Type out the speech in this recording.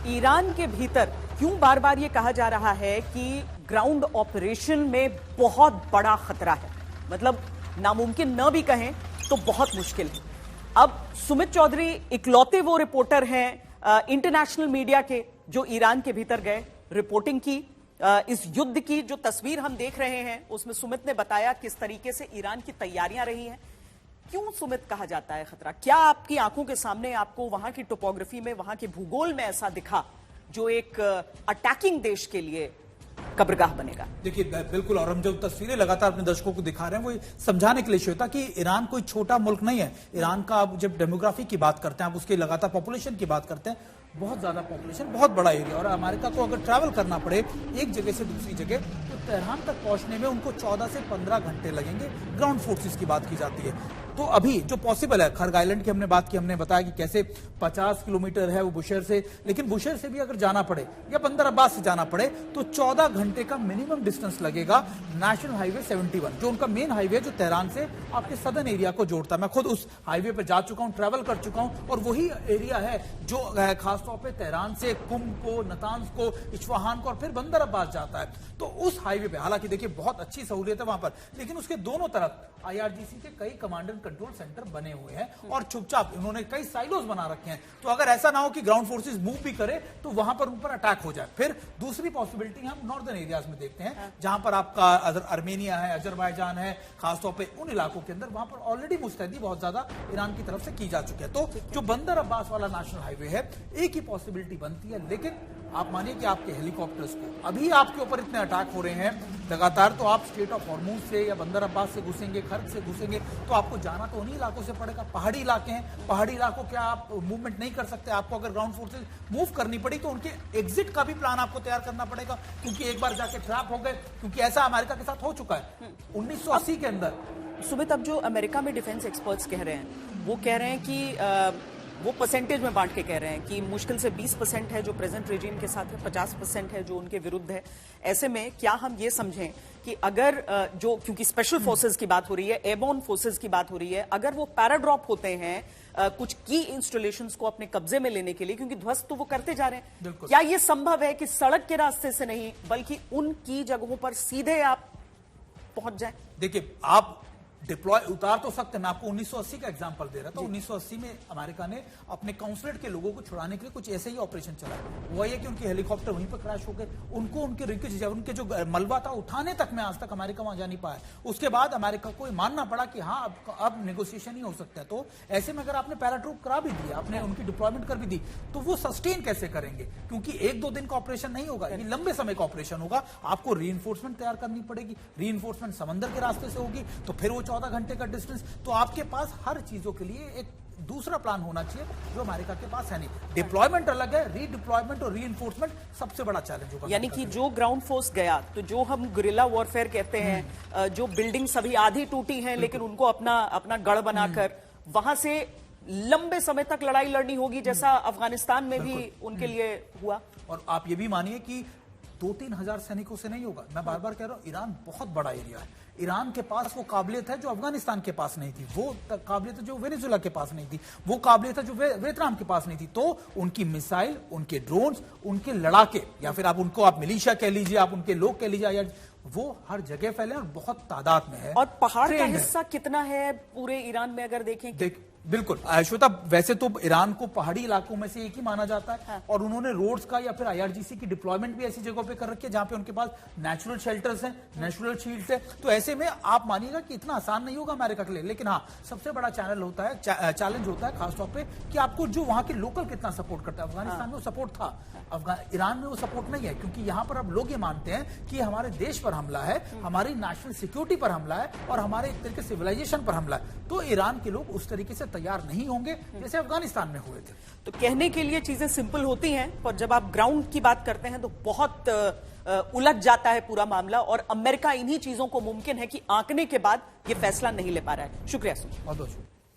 Iran के भीतर क्यों बार बार ये कहा जा रहा है कि ग्राउंड ऑपरेशन में बहुत बड़ा खतरा है, मतलब नामुमकिन न भी कहें तो बहुत मुश्किल है। अब सुमित चौधरी इकलौते वो रिपोर्टर हैं इंटरनेशनल मीडिया के जो ईरान के भीतर गए, रिपोर्टिंग की। इस युद्ध की जो तस्वीर हम देख रहे हैं उसमें सुमित ने बताया किस तरीके से ईरान की तैयारियां रही हैं। क्यों सुमित कहा जाता है खतरा? क्या आपकी आंखों के सामने आपको वहां की टोपोग्राफी में, वहां के भूगोल में ऐसा दिखा जो एक अटैकिंग देश के लिए कब्रगाह बनेगा? देखिए बिल्कुल, और हम जो तस्वीरें लगातार अपने दर्शकों को दिखा रहे हैं वो समझाने के लिए होता कि ईरान कोई छोटा मुल्क नहीं है। ईरान का आप जब डेमोग्राफी की बात करते हैं, आप उसकी लगातार पॉपुलेशन की बात करते हैं, बहुत ज्यादा पॉपुलेशन, बहुत बड़ा एरिया। और अमेरिका को अगर ट्रैवल करना पड़े एक जगह से दूसरी जगह तो तेहरान तक पहुंचने में उनको 14 से 15 घंटे लगेंगे। ग्राउंड फोर्सेस की बात की जाती है तो अभी जो पॉसिबल है, खर्ग आइलैंड की हमने बात की, हमने बताया कि कैसे 50 किलोमीटर है वो बुशेर से, लेकिन बुशेर से भी अगर जाना पड़े या बंदर अब्बास से जाना पड़े तो 14 घंटे का मिनिमम डिस्टेंस लगेगा। नेशनल हाईवे 71 जो उनका मेन हाईवे जो तेहरान से आपके सदर्न एरिया को जोड़ता है, मैं खुद उस हाईवे पर जा चुका हूं, ट्रैवल कर चुका हूं, और वही एरिया है जो खासतौर पर तेहरान से कुम को, नतान्स को, इस्फहान को और फिर बंदर अब्बास जाता है। तो उस हाईवे पे हालांकि देखिए बहुत अच्छी सहूलियत है वहां पर, लेकिन उसके दोनों तरफ IRGC के कई कमांड एंड कंट्रोल सेंटर बने हुए हैं और चुपचाप उन्होंने कई साइलोज बना रखे हैं। तो अगर ऐसा ना हो कि ग्राउंड फोर्सेस मूव भी करे तो वहां पर उन पर अटैक हो जाए। फिर दूसरी पॉसिबिलिटी हम नॉर्दर्न एरियाज में देखते हैं जहां पर आपका अर्मेनिया है, अजरबैजान है, खासतौर पर उन इलाकों के अंदर वहां पर ऑलरेडी मुस्तैदी बहुत ज्यादा ईरान की तरफ से की जा चुकी है। तो जो बंदर अब्बास वाला नेशनल हाईवे है, एक ही पॉसिबिलिटी बनती है, लेकिन आप मानिए कि आपके हेलीकॉप्टर्स को अभी आपके ऊपर इतने अटैक हो रहे हैं लगातार, तो आप स्टेट ऑफ हॉर्मूज से या बंदर अब्बास से घुसेंगे, खर्ग से घुसेंगे, तो आपको जाना तो उन्हीं इलाकों से पड़ेगा। पहाड़ी इलाके हैं, पहाड़ी इलाकों के आप मूवमेंट नहीं कर सकते। आपको अगर ग्राउंड फोर्सेस मूव करनी पड़ी तो उनके एग्जिट का भी प्लान आपको तैयार करना पड़ेगा, क्योंकि एक बार जाके ट्रैप हो गए, क्योंकि ऐसा अमेरिका के साथ हो चुका है 1980 के अंदर। सुमित, अब जो अमेरिका में डिफेंस एक्सपर्ट्स कह रहे हैं वो कह रहे हैं कि वो परसेंटेज में बांट के कह रहे हैं कि मुश्किल से 20% है जो प्रेजेंट रेजिम के साथ है, 50% है जो उनके विरुद्ध है। ऐसे में क्या हम ये समझें कि अगर जो, क्योंकि स्पेशल फोर्सेस की बात हो रही है, एयरबोर्न फोर्सेस की बात हो रही है, अगर वो पैराड्रॉप होते हैं कुछ की इंस्टॉलेशंस को अपने कब्जे में लेने के लिए, क्योंकि ध्वस्त तो वो करते जा रहे हैं, क्या ये संभव है कि सड़क के रास्ते से नहीं बल्कि उनकी जगहों पर सीधे आप पहुंच जाए? देखिए, आप डिप्लॉय उतार तो सकते हैं। मैं आपको 1980 का एग्जांपल दे रहा था। 1980 में अमेरिका ने अपने काउंसलेट के लोगों को छुड़ाने के लिए कुछ ऐसे ही ऑपरेशन चलाया। वो ये कि उनके हेलीकॉप्टर वहीं पर क्रैश हो गए, उनको उनके रिंकेज, उनके जो मलबा था उठाने तक में आज तक अमेरिका वहां जा नहीं पाया। उसके बाद अमेरिका को मानना पड़ा कि हाँ अब नेगोशिएशन ही हो सकता है। तो ऐसे में अगर आपने पैराट्रूप करा भी दिया, आपने उनकी डिप्लॉयमेंट कर भी दी, तो वो सस्टेन कैसे करेंगे? क्योंकि 1-2 दिन का ऑपरेशन नहीं होगा, ये लंबे समय का ऑपरेशन होगा। आपको रीइंफोर्समेंट तैयार करनी पड़ेगी, रीइंफोर्समेंट समंदर के रास्ते से होगी, तो फिर वो 14 घंटे का डिस्टेंस। तो आपके पास हर चीजों के लिए एक दूसरा प्लान होना चाहिए जो अमेरिका के पास है नहीं। डिप्लॉयमेंट अलग है, रीडिप्लॉयमेंट और रीइंफोर्समेंट सबसे बड़ा चैलेंज होगा। यानी कि जो ग्राउंड फोर्स गया, तो जो हम गुरिल्ला वॉरफेयर कहते हैं, जो बिल्डिंग सभी आधी टूटी हैं लेकिन उनको अपना गढ़ बनाकर वहां से लंबे समय तक लड़ाई लड़नी होगी, जैसा अफगानिस्तान में भी उनके लिए हुआ। और आप ये भी मानिए कि 2-3 हजार सैनिकों से नहीं होगा। मैं बार बार कह रहा हूं, ईरान बहुत बड़ा एरिया है। ईरान के पास वो काबिलियत है जो अफगानिस्तान के पास नहीं थी, वो काबिलियत है जो वेनेजुएला के पास नहीं थी, वो काबिलियत है जो वियतनाम के पास नहीं थी। तो उनकी मिसाइल, उनके ड्रोन्स, उनके लड़ाके, या फिर आप उनको आप मिलिशिया कह लीजिए, आप उनके लोग कह लीजिए, या वो हर जगह फैले और बहुत तादाद में है। और पहाड़ का हिस्सा कितना है पूरे ईरान में अगर देखें? बिल्कुल श्वेता, वैसे तो ईरान को पहाड़ी इलाकों में से एक ही माना जाता है। और उन्होंने रोड्स का या फिर IRGC की डिप्लॉयमेंट भी ऐसी जगहों पे कर रखी है जहां पे उनके पास नेचुरल शेल्टर्स हैं, नेचुरल शील्ड्स है। तो ऐसे में आप मानिएगा कि इतना आसान नहीं होगा अमेरिका के लिए। लेकिन हाँ, सबसे बड़ा चैलेंज होता है खासतौर पे कि आपको जो वहां के लोकल कितना सपोर्ट करता है। अफगानिस्तान में वो सपोर्ट था, ईरान में वो सपोर्ट नहीं है, क्योंकि यहां पर अब लोग ये मानते हैं कि हमारे देश पर हमला है, हमारी नेशनल सिक्योरिटी पर हमला है और हमारे एक तरीके सिविलाइजेशन पर हमला है। तो ईरान के लोग उस तरीके से तैयार नहीं होंगे जैसे अफगानिस्तान में हुए थे। तो कहने के लिए चीजें सिंपल होती हैं, पर जब आप ग्राउंड की बात करते हैं तो बहुत उलझ जाता है पूरा मामला, और अमेरिका इन्हीं चीजों को मुमकिन है कि आंकने के बाद ये फैसला नहीं ले पा रहा है। शुक्रिया सुन। बहुत बहुत शुक्रिया।